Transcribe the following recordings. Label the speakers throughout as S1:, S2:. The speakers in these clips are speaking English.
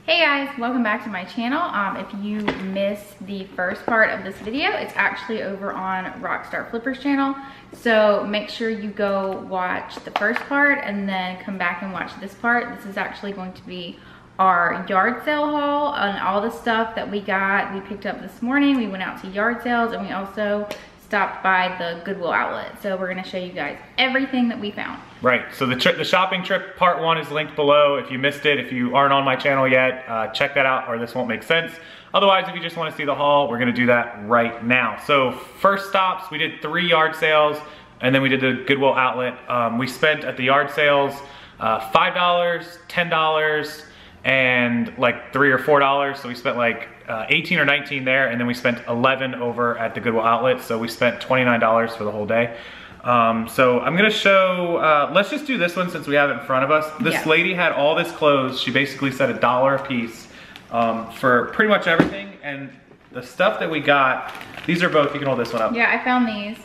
S1: Hey guys, welcome back to my channel. If you missed the first part of this video, it's actually over on Rockstarflipper's channel. So make sure you go watch the first part and then come back and watch this part. This is actually going to be our yard sale haul on all the stuff that we picked up this morning. We went out to yard sales and we also stopped by the Goodwill outlet. So we're gonna show you guys everything that we found.
S2: Right, so the shopping trip part 1 is linked below. If you missed it, if you aren't on my channel yet, check that out or this won't make sense. Otherwise, if you just wanna see the haul, we're gonna do that right now. So first stops, we did 3 yard sales and then we did the Goodwill outlet. We spent at the yard sales $5, $10, and like $3 or $4. So we spent like 18 or 19 there, and then we spent 11 over at the Goodwill outlet. So we spent $29 for the whole day. So I'm gonna show, let's just do this one since we have it in front of us. This lady had all this clothes. She basically said $1 a piece for pretty much everything. And the stuff that we got, these are both, you can hold this one up.
S1: Yeah, I found these.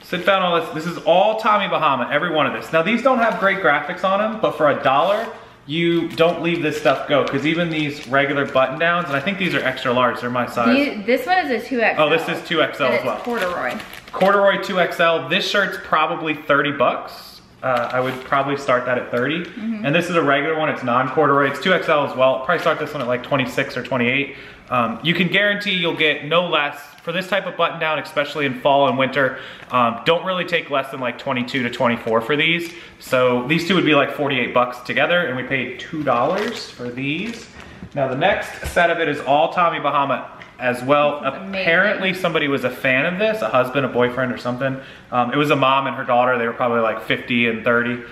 S2: Sid found all this. This is all Tommy Bahama, every one of this. Now these don't have great graphics on them, but for $1, you don't leave this stuff go, because even these regular button downs, and I think these are extra large, they're my size.
S1: This one is a 2XL.
S2: Oh, this is 2XL as well.
S1: Corduroy.
S2: Corduroy 2XL. This shirt's probably 30 bucks. I would probably start that at 30. And this is a regular one, it's non-corduroy. It's 2XL as well. Probably start this one at like 26 or 28. You can guarantee you'll get no less for this type of button down, especially in fall and winter. Don't really take less than like 22 to 24 for these. So these two would be like 48 bucks together, and we paid $2 for these. Now the next set of it is all Tommy Bahama as well. Apparently somebody was a fan of this, a husband, a boyfriend or something. It was a mom and her daughter. They were probably like 50 and 30.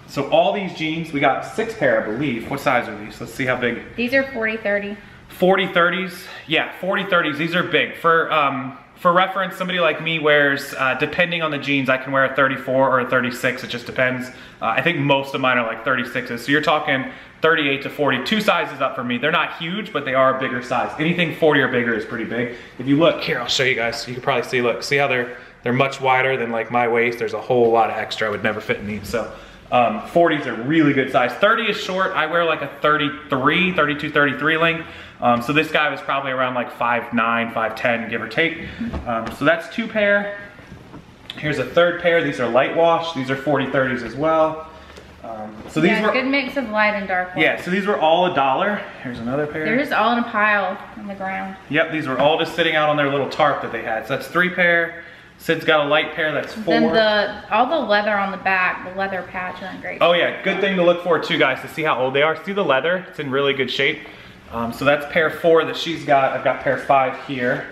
S2: So all these jeans, we got 6 pair, I believe. What size are these? Let's see how big.
S1: These are 40-30.
S2: 40-30s, yeah, 40-30s, these are big. For reference, somebody like me wears, depending on the jeans, I can wear a 34 or a 36, it just depends. I think most of mine are like 36s, so you're talking 38 to 40, 2 sizes up for me. They're not huge, but they are a bigger size. Anything 40 or bigger is pretty big. If you look, here, I'll show you guys, you can probably see, look, see how they're much wider than like my waist. There's a whole lot of extra, I would never fit in these, so. 40s are really good size. 30 is short. I wear like a 33, 32, 33 length. So this guy was probably around like 5'9", 5'10", give or take. So that's 2 pair. Here's a 3rd pair. These are light wash. These are 40-30s as well. So these were
S1: good mix of light and dark ones.
S2: Yeah, so these were all $1. Here's another pair.
S1: They're just all in a pile on the ground.
S2: Yep, these were all just sitting out on their little tarp that they had. So that's 3 pair. Sid's got a light pair, that's 4.
S1: Then all the leather on the back, the leather patch are in great shape.
S2: Oh yeah, good thing to look for too, guys, to see how old they are. See the leather, it's in really good shape. So that's pair 4 that she's got. I've got pair 5 here.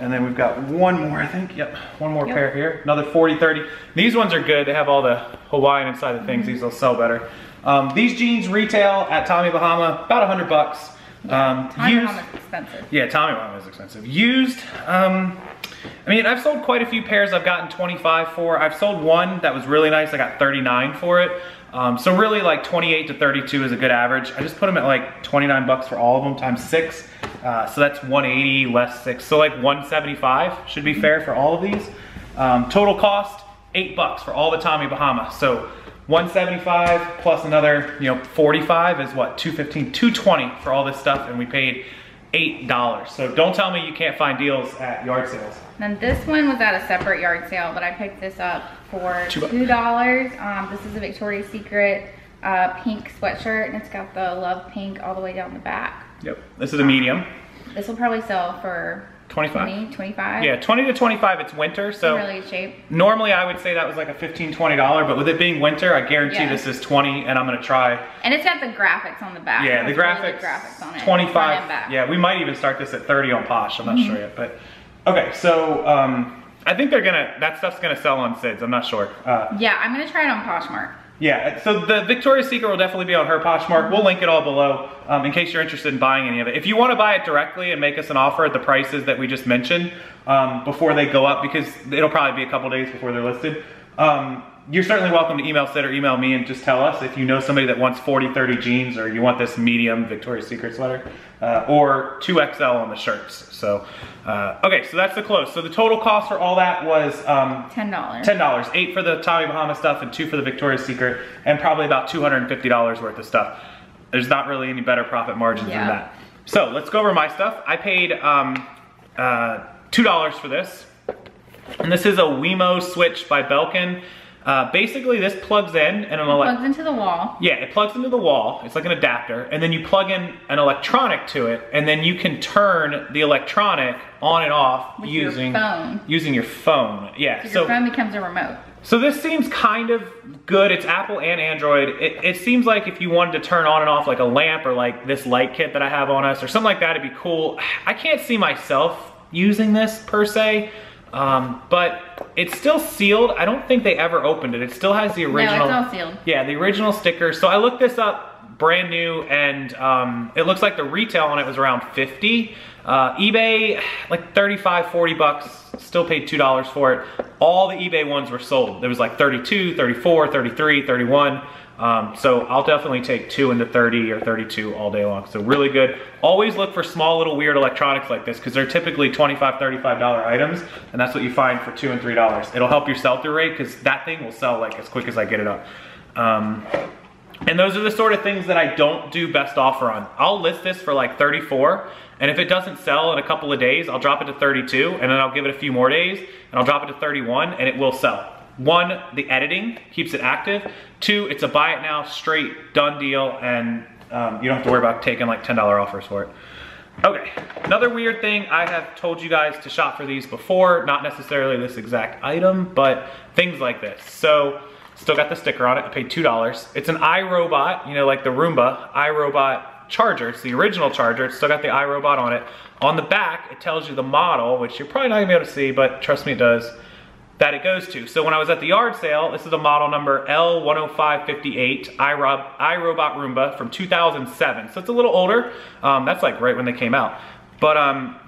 S2: And then we've got one more, I think. Yep, one more pair here. Another 40-30. These ones are good. They have all the Hawaiian inside the things. These will sell better. These jeans retail at Tommy Bahama about 100 bucks.
S1: Tommy Bahama's expensive.
S2: Yeah, Tommy Bahama is expensive. Used, I mean, I've sold quite a few pairs I've gotten 25 for. I've sold one that was really nice. I got 39 for it. So really like 28 to 32 is a good average. I just put them at like 29 bucks for all of them times 6. So that's 180 less 6. So like 175 should be fair for all of these. Total cost, $8 for all the Tommy Bahama. So 175 plus another, 45 is what, 215, 220 for all this stuff, and we paid $8. So don't tell me you can't find deals at yard sales.
S1: And this one was at a separate yard sale, but I picked this up for $2. This is a Victoria's Secret pink sweatshirt, and it's got the love pink all the way down the back.
S2: Yep, this is a medium.
S1: This will probably sell for
S2: 25.
S1: 25.
S2: Yeah, 20 to 25, it's winter, so.
S1: In really good shape.
S2: Normally I would say that was like a $15, $20, but with it being winter, I guarantee this is 20, and I'm gonna try.
S1: And it's got the graphics on the back.
S2: Yeah, the graphics,
S1: really graphics on it.
S2: 25. Yeah, we might even start this at 30 on Posh, I'm not sure yet, but. Okay, so I think that stuff's gonna sell on Sid's, I'm not sure.
S1: Yeah, I'm gonna try it on Poshmark.
S2: Yeah, so the Victoria's Secret will definitely be on her Poshmark. We'll link it all below in case you're interested in buying any of it. If you want to buy it directly and make us an offer at the prices that we just mentioned before they go up, because it'll probably be a couple days before they're listed, you're certainly welcome to email Sid or email me and just tell us if you know somebody that wants 40-30 jeans, or you want this medium Victoria's Secret sweater, or 2XL on the shirts. So, okay, so that's the clothes. So the total cost for all that was
S1: $10.
S2: $10. 8 for the Tommy Bahama stuff and 2 for the Victoria's Secret, and probably about $250 worth of stuff. there's not really any better profit margins than that. So let's go over my stuff. I paid $2 for this. And this is a Wemo switch by Belkin. Basically this plugs in and
S1: plugs into the wall.
S2: Yeah, it plugs into the wall. It's like an adapter. And then you plug in an electronic to it, and then you can turn the electronic on and off
S1: with
S2: using
S1: your phone.
S2: Using your phone. Yeah.
S1: So your phone becomes a remote.
S2: So this seems kind of good. It's Apple and Android. It seems like if you wanted to turn on and off like a lamp or like this light kit that I have on us or something like that, it'd be cool. I can't see myself using this per se. But it's still sealed. I don't think they ever opened it. It still has the original.
S1: No, it's all sealed.
S2: Yeah, the original sticker. So I looked this up, brand new, and it looks like the retail on it was around 50. eBay, like 35, 40 bucks. Still paid $2 for it. All the eBay ones were sold. There was like 32, 34, 33, 31. So I'll definitely take 2 into 30 or 32 all day long. So really good. Always look for small little weird electronics like this because they're typically $25, $35 items, and that's what you find for $2 and $3. It'll help your sell-through rate because that thing will sell like as quick as I get it up. And those are the sort of things that I don't do best offer on. I'll list this for like 34, and if it doesn't sell in a couple of days, I'll drop it to 32, and then I'll give it a few more days, and I'll drop it to 31, and it will sell. 1, the editing keeps it active. 2, it's a buy it now, straight, done deal, and you don't have to worry about taking like $10 offers for it. Okay, another weird thing, I have told you guys to shop for these before, not necessarily this exact item, but things like this. So, still got the sticker on it, I paid $2. It's an iRobot, you know, like the Roomba, iRobot charger. It's the original charger, it's still got the iRobot on it. On the back, it tells you the model, which you're probably not gonna be able to see, but trust me, it does, that it goes to. So when I was at the yard sale, this is a model number L10558 iRobot Roomba from 2007. So it's a little older. That's like right when they came out. But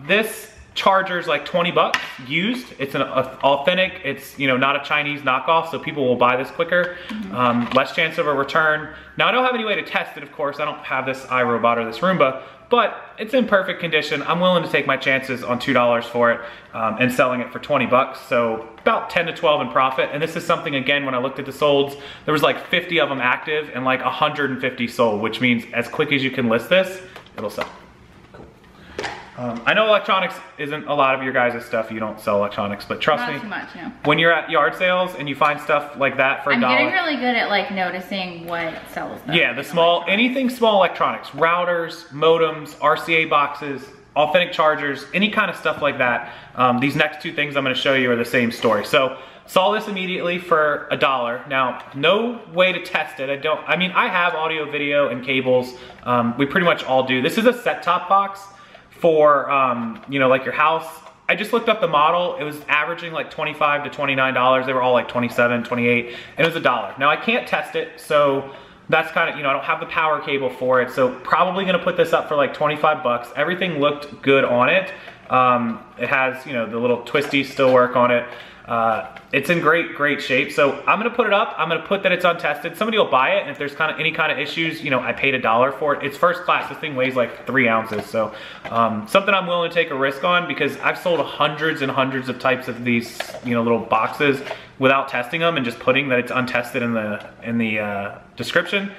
S2: this charger's like 20 bucks used. It's an authentic, it's, you know, not a Chinese knockoff, so people will buy this quicker. Less chance of a return. Now I don't have any way to test it, of course. I don't have this iRobot or this Roomba, but it's in perfect condition. I'm willing to take my chances on $2 for it and selling it for 20 bucks. So about 10 to 12 in profit. And this is something, again, when I looked at the solds, there was like 50 of them active and like 150 sold, which means as quick as you can list this, it'll sell. I know electronics isn't a lot of your guys' stuff. You don't sell electronics, but trust me,
S1: not too much, no.
S2: When you're at yard sales and you find stuff like that for $1.
S1: I'm getting really good at like noticing what sells though.
S2: Yeah, the small, anything small electronics, routers, modems, RCA boxes, authentic chargers, any kind of stuff like that. These next 2 things I'm gonna show you are the same story. So, saw this immediately for $1. Now, no way to test it. I mean, I have audio, video, and cables. We pretty much all do. This is a set-top box for, you know, like your house. I just looked up the model. It was averaging like $25 to $29. They were all like 27, 28, and it was $1. Now I can't test it, so that's kind of, you know, I don't have the power cable for it, so probably gonna put this up for like 25 bucks. Everything looked good on it. It has, you know, the little twisties still work on it. It's in great shape. So I'm gonna put it up. I'm gonna put that it's untested. Somebody will buy it, and if there's kind of any kind of issues, you know, I paid $1 for it. It's first class. This thing weighs like 3 ounces. So something I'm willing to take a risk on because I've sold hundreds and hundreds of types of these, you know, little boxes without testing them and just putting that it's untested in the description.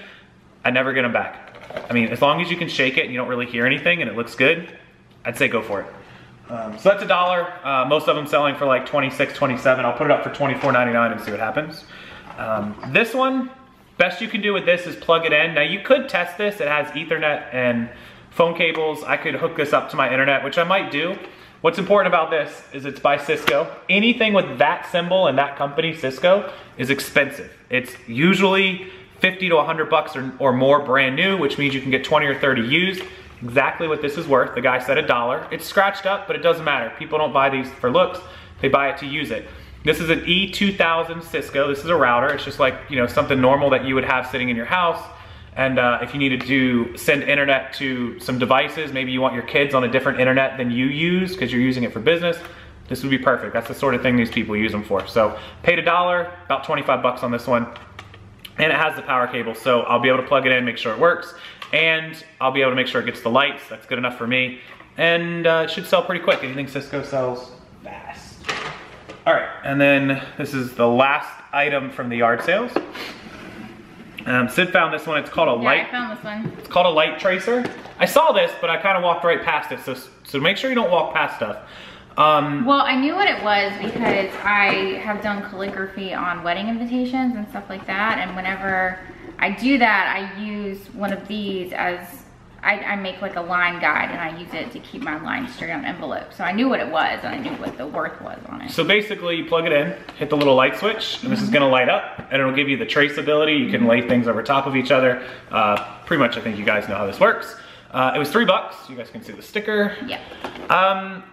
S2: I never get them back. I mean, as long as you can shake it and you don't really hear anything and it looks good, I'd say go for it. So that's $1. Most of them selling for like 26, 27. I'll put it up for $24.99 and see what happens. This one, best you can do with this is plug it in. Now you could test this. It has Ethernet and phone cables. I could hook this up to my internet, which I might do. What's important about this is it's by Cisco. Anything with that symbol and that company, Cisco, is expensive. It's usually 50 to 100 bucks or more brand new, which means you can get 20 or 30 used. Exactly what this is worth. The guy said $1. It's scratched up, but it doesn't matter. People don't buy these for looks. They buy it to use it. This is an E2000 Cisco. This is a router. It's just like, you know, something normal that you would have sitting in your house. And if you needed to send internet to some devices, maybe you want your kids on a different internet than you use because you're using it for business, this would be perfect. That's the sort of thing these people use them for. So paid $1, about 25 bucks on this one. And it has the power cable, so I'll be able to plug it in, make sure it works. And I'll be able to make sure it gets the lights. That's good enough for me. And it should sell pretty quick. Anything Cisco sells fast. All right, and then this is the last item from the yard sales. Sid found this one. It's called a light.
S1: I found this one.
S2: It's called a light tracer. I saw this, but I kind of walked right past it. So make sure you don't walk past stuff.
S1: Well, I knew what it was because I have done calligraphy on wedding invitations and stuff like that. And whenever I do that, I use one of these as, I make like a line guide, and I use it to keep my lines straight on envelopes. So I knew what it was, and I knew what the worth was on it.
S2: So basically you plug it in, hit the little light switch, and this is gonna light up, and it'll give you the traceability. You can lay things over top of each other. Pretty much I think you guys know how this works. It was $3. You guys can see the sticker.
S1: Yeah.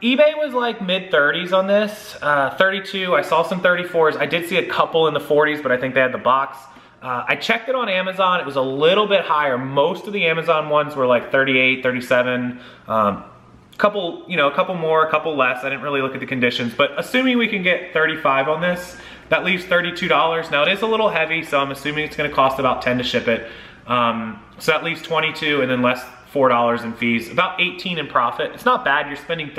S2: eBay was like mid 30s on this, 32. I saw some 34s. I did see a couple in the 40s, but I think they had the box. I checked it on Amazon. It was a little bit higher. Most of the Amazon ones were like 38, 37. Couple, you know, a couple more, a couple less. I didn't really look at the conditions, but assuming we can get 35 on this, that leaves $32. Now it is a little heavy, so I'm assuming it's gonna cost about 10 to ship it. So that leaves 22 and then less $4 in fees, about 18 in profit. It's not bad. You're spending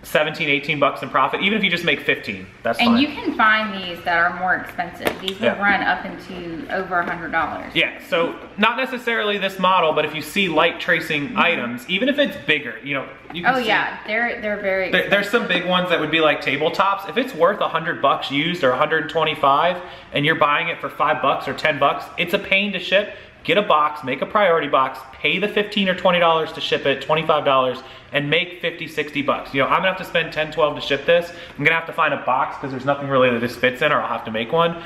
S2: 17, 18 bucks in profit, even if you just make 15, that's fine.
S1: And you can find these that are more expensive. These will run up into over $100.
S2: Yeah, so not necessarily this model, but if you see light tracing items, even if it's bigger, you know, you can see,
S1: yeah, they're very expensive.
S2: There's some big ones that would be like tabletops. If it's worth 100 bucks used or 125, and you're buying it for 5 bucks or 10 bucks, it's a pain to ship. Get a box, make a priority box, pay the $15 or $20 to ship it, $25, and make 50, 60 bucks. You know, I'm gonna have to spend 10, 12 to ship this. I'm gonna have to find a box because there's nothing really that this fits in, or I'll have to make one.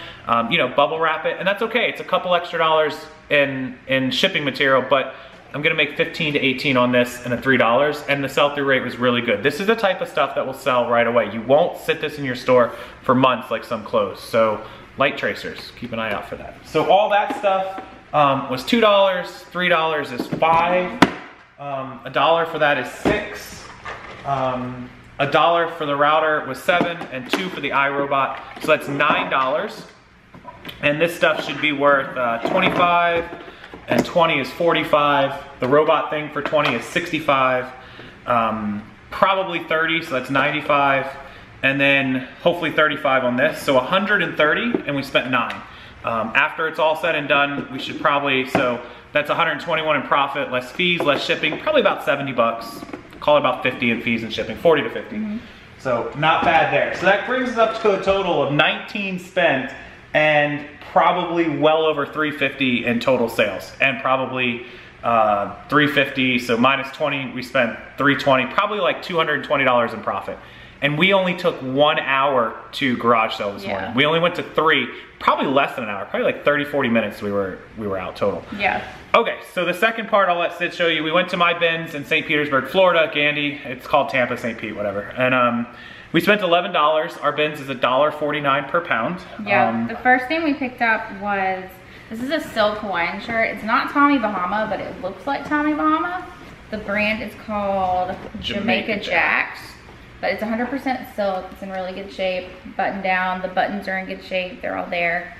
S2: You know, bubble wrap it, and that's okay. It's a couple extra dollars in shipping material, but I'm gonna make 15 to 18 on this and a $3, and the sell-through rate was really good. This is the type of stuff that will sell right away. You won't sit this in your store for months like some clothes. So light tracers, keep an eye out for that. So all that stuff was $2, $3 is $5, $1 for that is $6, $1 for the router was $7, and $2 for the iRobot, so that's $9. And this stuff should be worth 25, and 20 is 45. The robot thing for 20 is 65, probably 30, so that's 95, and then hopefully 35 on this, so 130, and we spent 9. After it's all said and done, we should probably, so that's 121 in profit, less fees, less shipping, probably about 70 bucks. Call it about 50 in fees and shipping, 40 to 50. So not bad there. So that brings us up to a total of 19 spent and probably well over 350 in total sales, and probably 350, so minus 20, we spent 320, probably like $220 in profit. And we only took 1 hour to garage sale this morning. We only went to 3, probably less than an hour, probably like 30, 40 minutes we were out total.
S1: Yeah.
S2: Okay, so the second part I'll let Sid show you. We went to my bins in St. Petersburg, Florida, Gandy. It's called Tampa, St. Pete, whatever. And we spent $11. Our bins is $1.49 per pound.
S1: Yeah, the first thing we picked up was, this is a silk Hawaiian shirt. It's not Tommy Bahama, but it looks like Tommy Bahama. The brand is called Jamaica Jacks. But it's 100% silk. It's in really good shape. Button down. The buttons are in good shape. They're all there.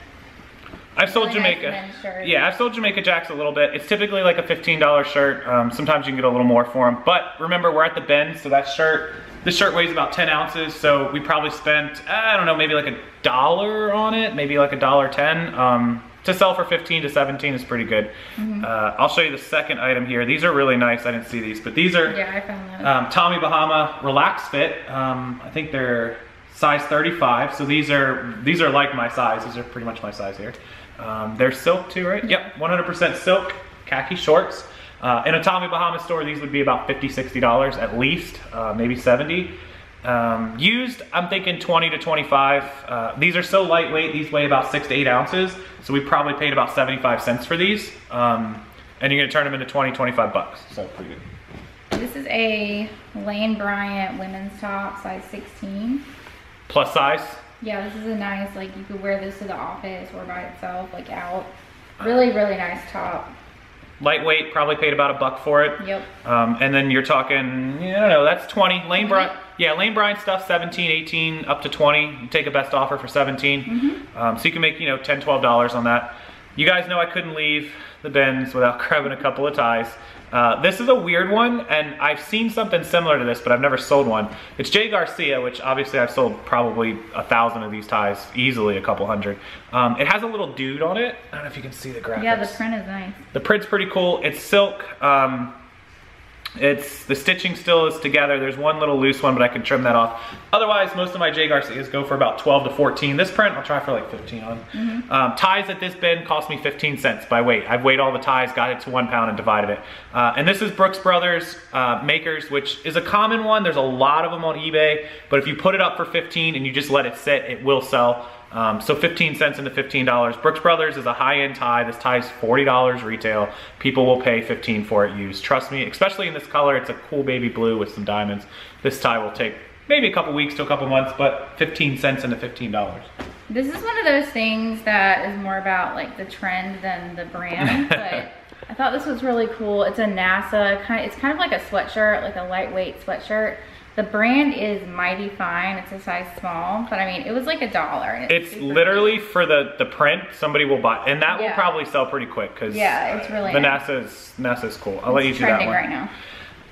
S2: I've sold Jamaica. Yeah, I've sold Jamaica Jacks a little bit. It's typically like a $15 shirt. Sometimes you can get a little more for them. But remember, we're at the bin, so that shirt, this shirt weighs about 10 ounces. So we probably spent, I don't know, maybe like $1 on it, maybe like $1.10. To sell for 15 to 17 is pretty good. I'll show you the second item here. These are really nice. I didn't see these, but these are
S1: I found that.
S2: Tommy Bahama Relax Fit. I think they're size 35. So these are like my size. These are pretty much my size here. They're silk too, right? Yep, 100% silk, khaki shorts. In a Tommy Bahama store, these would be about $50, $60 at least, maybe 70. Used, I'm thinking 20 to 25. These are so lightweight, these weigh about 6 to 8 ounces. So we probably paid about 75 cents for these. And you're gonna turn them into 20, 25 bucks. So pretty good.
S1: This is a Lane Bryant women's top, size 16.
S2: Plus size?
S1: Yeah, this is a nice, like you could wear this to the office or by itself, like out. Really, really nice top.
S2: Lightweight, probably paid about $1 for it.
S1: Yep.
S2: And then you're talking, I don't know, that's 20. Lane Bryant, yeah, Lane Bryant stuff, 17, 18, up to 20. You take a best offer for 17. So you can make, $10, $12 on that. You guys know I couldn't leave the bins without grabbing a couple of ties. This is a weird one, and I've seen something similar to this, but I've never sold one. It's Jay Garcia, which obviously I've sold probably 1,000 of these ties, easily a couple hundred. It has a little dude on it. I don't know if you can see the graphics.
S1: Yeah, the print is nice. The
S2: print's pretty cool. It's silk. The stitching still is together. There's one little loose one, but I can trim that off. Otherwise, most of my Jay Garcias go for about 12 to 14. This print, I'll try for like 15 on. Ties at this bin cost me 15 cents by weight. I've weighed all the ties, got it to 1 pound and divided it. And this is Brooks Brothers Makers, which is a common one. There's a lot of them on eBay, but if you put it up for 15 and you just let it sit, it will sell. So 15 cents into $15. Brooks Brothers is a high-end tie. This tie is $40 retail. People will pay 15 for it used. Trust me, especially in this color. It's a cool baby blue with some diamonds. This tie will take maybe a couple weeks to a couple months, but 15 cents into $15.
S1: This is one of those things that is more about like the trend than the brand, but I thought this was really cool. It's a NASA, it's kind of like a sweatshirt, like a lightweight sweatshirt. The brand is Mighty Fine. It's a size small, but I mean, it was like $1. And
S2: it's literally cute. For the print, somebody will buy, and that will probably sell pretty quick because
S1: it's really
S2: the NASA's cool. I'll let you see that one.
S1: Right now.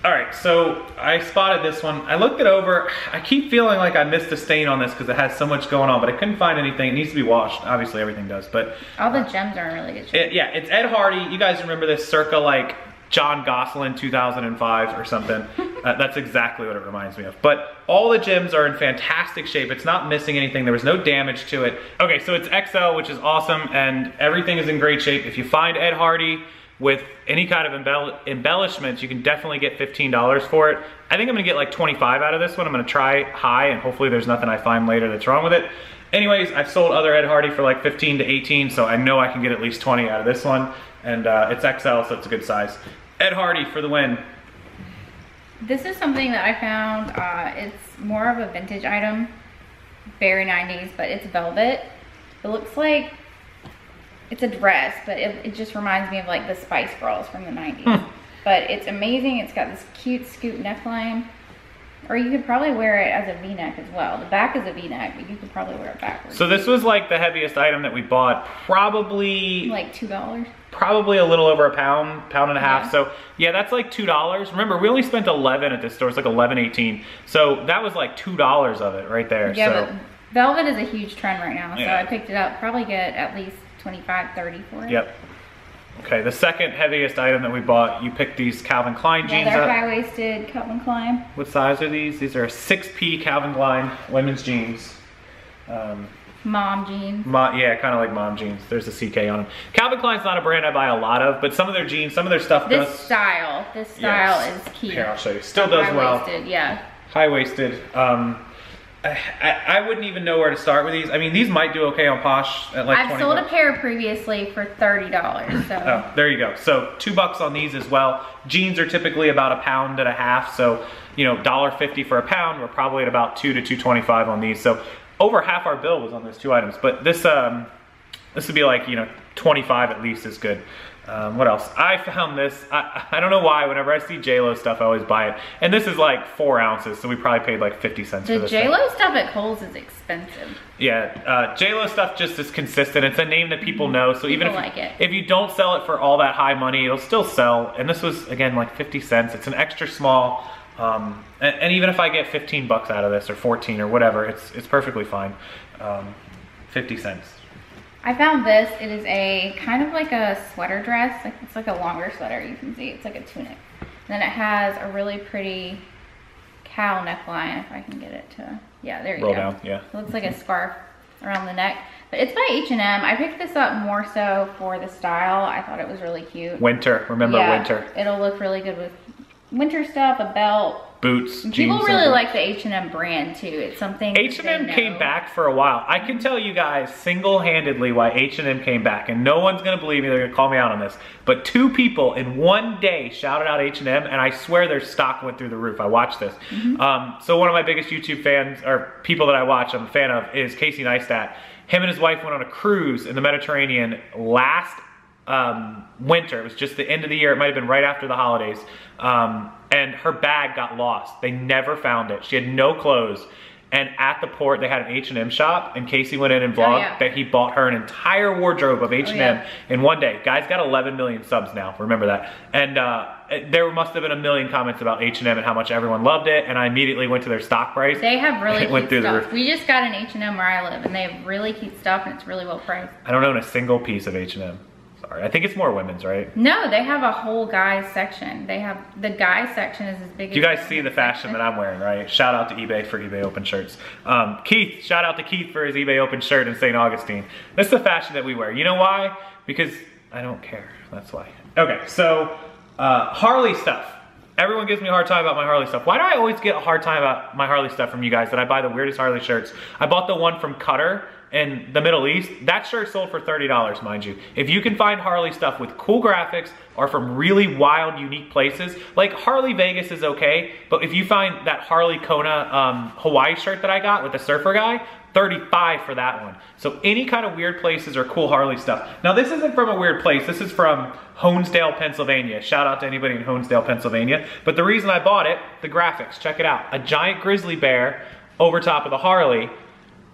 S2: All right, so I spotted this one. I looked it over. I keep feeling like I missed a stain on this because it has so much going on, but I couldn't find anything. It needs to be washed. Obviously, everything does, but
S1: all the gems are in really good shape.
S2: Yeah, it's Ed Hardy. You guys remember this circa like John Gosselin 2005 or something. That's exactly what it reminds me of. But all the gems are in fantastic shape. It's not missing anything. There was no damage to it. Okay, so it's XL, which is awesome, and everything is in great shape. If you find Ed Hardy with any kind of embellishments, you can definitely get $15 for it. I think I'm gonna get like 25 out of this one. I'm gonna try high, and hopefully there's nothing I find later that's wrong with it. Anyways, I've sold other Ed Hardy for like 15 to 18, so I know I can get at least 20 out of this one. And it's XL, so it's a good size. Ed Hardy for the win.
S1: This is something that I found. It's more of a vintage item, very 90s, but it's velvet. It looks like it's a dress, but it just reminds me of like the Spice Girls from the 90s. But it's amazing. It's got this cute scoop neckline. Or you could probably wear it as a V-neck as well. The back is a V-neck, but you could probably wear it backwards.
S2: So this was like the heaviest item that we bought, probably
S1: like $2.
S2: Probably a little over a pound and a half. Yeah. So yeah, that's like $2. Remember, we only spent 11 at this store. It's like 11.18. So that was like $2 of it right there.
S1: Yeah, but velvet is a huge trend right now. So I picked it up. Probably get at least 25, 30 for it.
S2: Yep. Okay, the second heaviest item that we bought, you picked these Calvin Klein jeans
S1: up. They're high-waisted Calvin Klein.
S2: What size are these? These are 6P Calvin Klein women's jeans.
S1: Mom jeans.
S2: Yeah, kind of like mom jeans. There's a CK on them. Calvin Klein's not a brand I buy a lot of, but some of their jeans, some of their stuff does.
S1: This style is key.
S2: Here, I'll show you. Still does well.
S1: High-waisted, yeah.
S2: High-waisted. I wouldn't even know where to start with these. I mean, these might do okay on Posh at like 20
S1: I've sold a pair previously for $30, so.
S2: Oh, there you go. So $2 on these as well. Jeans are typically about a pound and a half, so you know, $1.50 for a pound. We're probably at about $2 to $2.25 on these. So over half our bill was on those two items. But this would be like, you know, 25 at least is good. What else? I found this. I don't know why. Whenever I see J-Lo stuff, I always buy it. And this is like 4 ounces, so we probably paid like 50 cents for this.
S1: The J-Lo stuff at Kohl's is expensive.
S2: Yeah, J-Lo stuff just is consistent. It's a name that people know. So even if you don't sell it for all that high money, it'll still sell. And this was, again, like 50 cents. It's an extra small. And even if I get 15 bucks out of this, or 14 or whatever, it's perfectly fine. 50 cents.
S1: I found this. It is a kind of like a sweater dress. It's like a longer sweater. You can see it's like a tunic. And then it has a really pretty cowl neckline. If I can get it to, yeah, there you go.
S2: Roll down, yeah.
S1: It looks like a scarf around the neck. But it's by H&M. I picked this up more so for the style. I thought it was really cute.
S2: Winter, remember winter.
S1: It'll look really good with winter stuff, a belt.
S2: Boots, jeans.
S1: People really like the H&M brand too. It's something
S2: H&M came back for a while. I can tell you guys single-handedly why H&M came back, and no one's gonna believe me. They're gonna call me out on this. But 2 people in one day shouted out H&M, and I swear their stock went through the roof. I watched this. So one of my biggest YouTube fans, or people that I watch, I'm a fan of, is Casey Neistat. Him and his wife went on a cruise in the Mediterranean last winter. It was just the end of the year. It might have been right after the holidays. And her bag got lost. They never found it. She had no clothes. And at the port, they had an H&M shop, and Casey went in and vlogged that he bought her an entire wardrobe of H&M in one day. Guy's got 11 million subs now, remember that. And there must have been a million comments about H&M and how much everyone loved it, and I immediately went to their stock price.
S1: They have really cute stuff. We just got an H&M where I live, and they have really cute stuff, and it's really well priced.
S2: I don't own a single piece of H&M. Sorry, I think it's more women's, right?
S1: No, they have a whole guys section. They have, the guys section is as big as...
S2: You guys see the fashion that I'm wearing, right? Shout out to eBay for eBay open shirts. Keith, shout out to Keith for his eBay open shirt in St. Augustine. That's the fashion that we wear. You know why? Because I don't care, that's why. Okay, so Harley stuff. Everyone gives me a hard time about my Harley stuff. Why do I always get a hard time about my Harley stuff from you guys that I buy the weirdest Harley shirts? I bought the one from Cutter in the Middle East. That shirt sold for $30, mind you. If you can find Harley stuff with cool graphics or from really wild, unique places, like Harley Vegas is okay, but if you find that Harley Kona Hawaii shirt that I got with the surfer guy, $35 for that one. So any kind of weird places or cool Harley stuff. Now this isn't from a weird place. This is from Honesdale, Pennsylvania. Shout out to anybody in Honesdale, Pennsylvania. But the reason I bought it, the graphics, check it out. A giant grizzly bear over top of the Harley.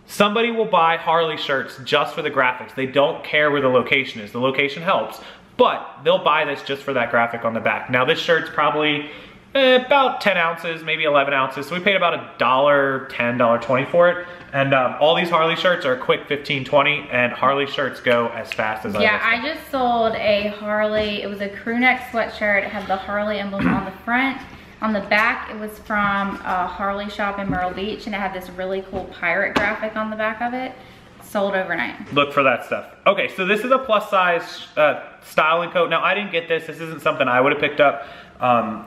S2: Somebody will buy Harley shirts just for the graphics. They don't care where the location is. The location helps, but they'll buy this just for that graphic on the back. Now this shirt's probably about 10 ounces, maybe 11 ounces. So we paid about $1.10, $1.20 for it. And all these Harley shirts are a quick 15, 20, and Harley shirts go as fast as
S1: I just sold a Harley, it was a crew neck sweatshirt. It had the Harley emblem on the front. On the back, it was from a Harley shop in Myrtle Beach, and it had this really cool pirate graphic on the back of it. Sold overnight.
S2: Look for that stuff. Okay, so this is a plus size styling coat. Now, I didn't get this. This isn't something I would have picked up.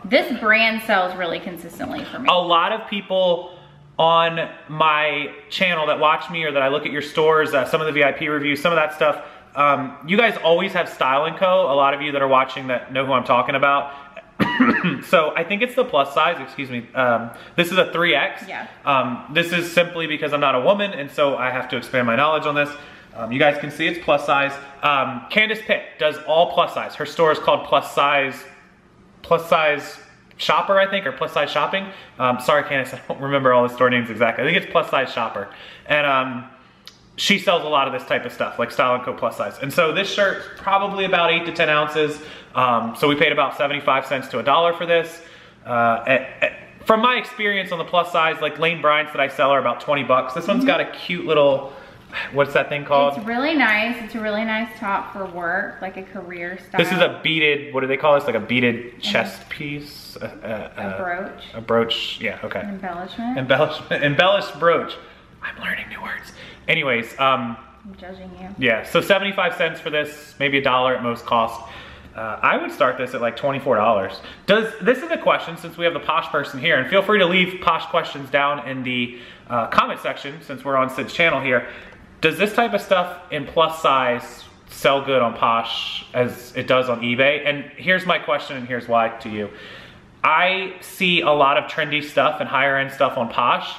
S1: This brand sells really consistently for me.
S2: A lot of people on my channel that watch me or that I look at your stores, some of the VIP reviews, some of that stuff, you guys always have Style & Co. A lot of you that are watching that know who I'm talking about. So I think it's the plus size, excuse me. This is a 3X.
S1: Yeah.
S2: This is simply because I'm not a woman, and so I have to expand my knowledge on this. You guys can see it's plus size. Candace Pitt does all plus size. Her store is called Plus Size Shopper, I think, or Plus Size Shopping. Sorry, Candace, I don't remember all the store names exactly. I think it's Plus Size Shopper. And she sells a lot of this type of stuff, like Style & Co. plus size. And so this shirt's probably about 8 to 10 ounces. So we paid about 75 cents to $1 for this. From my experience on the plus size, like Lane Bryant's that I sell are about 20 bucks. This one's got a cute little, what's that thing called?
S1: It's really nice. It's a really nice top for work, like a career style.
S2: This is a beaded, what do they call this? Like a beaded chest piece?
S1: A brooch.
S2: A brooch, yeah, okay.
S1: Embellishment.
S2: Embellished brooch. I'm learning new words. Anyways,
S1: I'm judging you.
S2: Yeah, so 75 cents for this, maybe $1 at most cost. I would start this at like $24. This is a question, since we have the Posh person here, and feel free to leave Posh questions down in the comment section, since we're on Sid's channel here. Does this type of stuff in plus size sell good on Posh as it does on eBay? And here's my question, and here's why to you. I see a lot of trendy stuff and higher end stuff on Posh,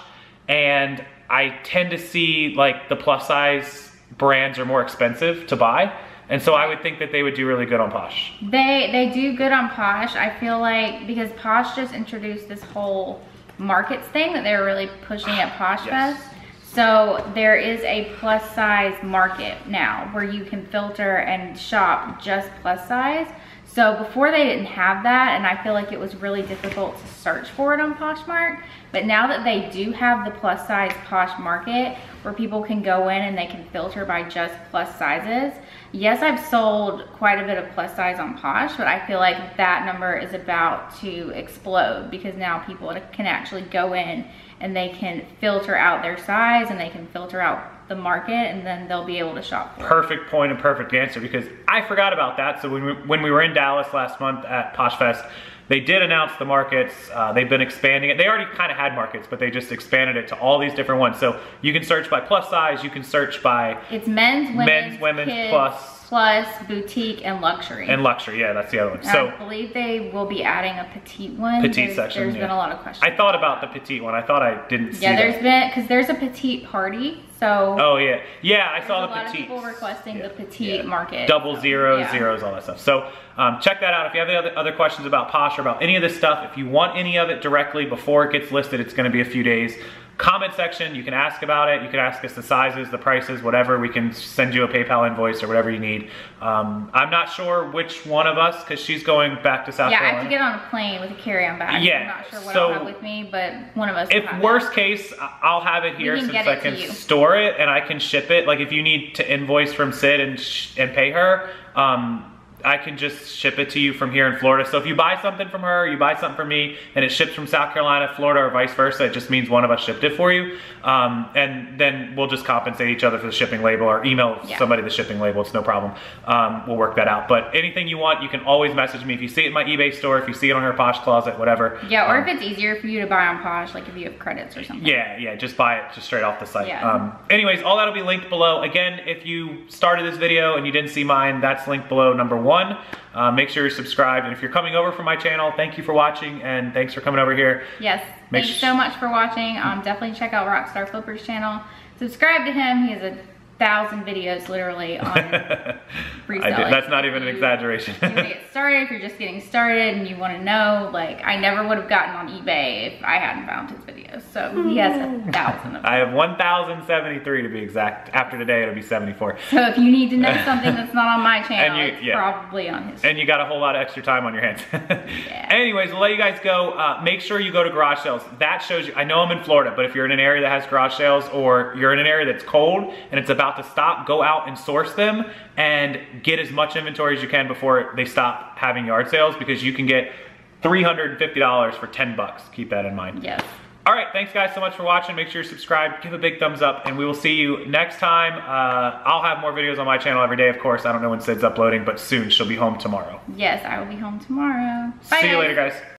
S2: and I tend to see like the plus size brands are more expensive to buy. And so I would think that they would do really good on Posh.
S1: They do good on Posh. I feel like because Posh just introduced this whole markets thing that they're really pushing at Posh Fest. So there is a plus size market now where you can filter and shop just plus size. So before they didn't have that, and I feel like it was really difficult to search for it on Poshmark. But now that they do have the plus size Posh market where people can go in and they can filter by just plus sizes. Yes, I've sold quite a bit of plus size on Posh, but I feel like that number is about to explode because now people can actually go in and they can filter out their size and they can filter out the market, and then they'll be able to shop for it.
S2: Perfect point and perfect answer, because I forgot about that. So when we were in Dallas last month at Posh Fest, they did announce the markets. They've been expanding it. They already kind of had markets, but they just expanded it to all these different ones. So you can search by plus size, you can search by
S1: it's men's, women's, kids, plus boutique and luxury.
S2: And luxury, yeah, that's the other one.
S1: And so I believe they will be adding a petite one.
S2: Petite section.
S1: There's been a lot of questions.
S2: I thought about the petite one. I thought I didn't see that.
S1: Yeah, there's been, because there's a petite party. So
S2: oh yeah, yeah, I saw the petite.
S1: A lot of people requesting the petite market.
S2: Double zeros, zeros, all that stuff. So check that out. If you have any other questions about Posh or about any of this stuff, if you want any of it directly before it gets listed, it's going to be a few days. comment section. You can ask about it. You can ask us the sizes, the prices, whatever. We can send you a PayPal invoice or whatever you need. I'm not sure which one of us, because she's going back to South Carolina.
S1: Yeah, I have to get on a plane with a carry-on bag.
S2: Yeah.
S1: I'm not sure what I'll have with me, but one of us will
S2: If
S1: have
S2: worst case, I'll have it here since I can store it and I can ship it. Like if you need to invoice from Sid and pay her, I can just ship it to you from here in Florida. So if you buy something from her, you buy something from me, and it ships from South Carolina, Florida, or vice versa, it just means one of us shipped it for you. And then we'll just compensate each other for the shipping label, or email somebody the shipping label. It's no problem. We'll work that out. But anything you want, you can always message me. If you see it in my eBay store, if you see it on her Posh Closet, whatever.
S1: Yeah, or if it's easier for you to buy on Posh, like if you have credits or something.
S2: Yeah, just buy it just straight off the site.
S1: Yeah.
S2: Anyways, all that'll be linked below. Again, if you started this video and you didn't see mine, that's linked below, number 1. Make sure you're subscribed, and if you're coming over from my channel, thank you for watching, and thanks for coming over here.
S1: Yes, thanks so much for watching. Definitely check out Rockstarflipper's channel. Subscribe to him. He has 1,000 videos literally on reselling.
S2: That's not even an exaggeration.
S1: If you want to get started, if you're just getting started and you want to know, like, I never would have gotten on eBay if I hadn't found his videos. So he has 1,000 of them.
S2: I have 1,073 to be exact. After today, it'll be 74.
S1: So if you need to know something that's not on my channel, it's probably on his.
S2: And you got a whole lot of extra time on your hands.
S1: Yeah.
S2: Anyways, we'll let you guys go. Make sure you go to garage sales. That shows you, I know I'm in Florida, but if you're in an area that has garage sales, or you're in an area that's cold and it's about to stop, go out and source them and get as much inventory as you can before they stop having yard sales, because you can get $350 for 10 bucks. Keep that in mind.
S1: Yes.
S2: All right, thanks guys so much for watching. Make sure you're subscribed, give a big thumbs up, and we will see you next time. I'll have more videos on my channel every day, of course. I don't know when Sid's uploading, but soon. She'll be home tomorrow.
S1: Yes, I will be home tomorrow. Bye,
S2: See you
S1: guys.
S2: later, guys.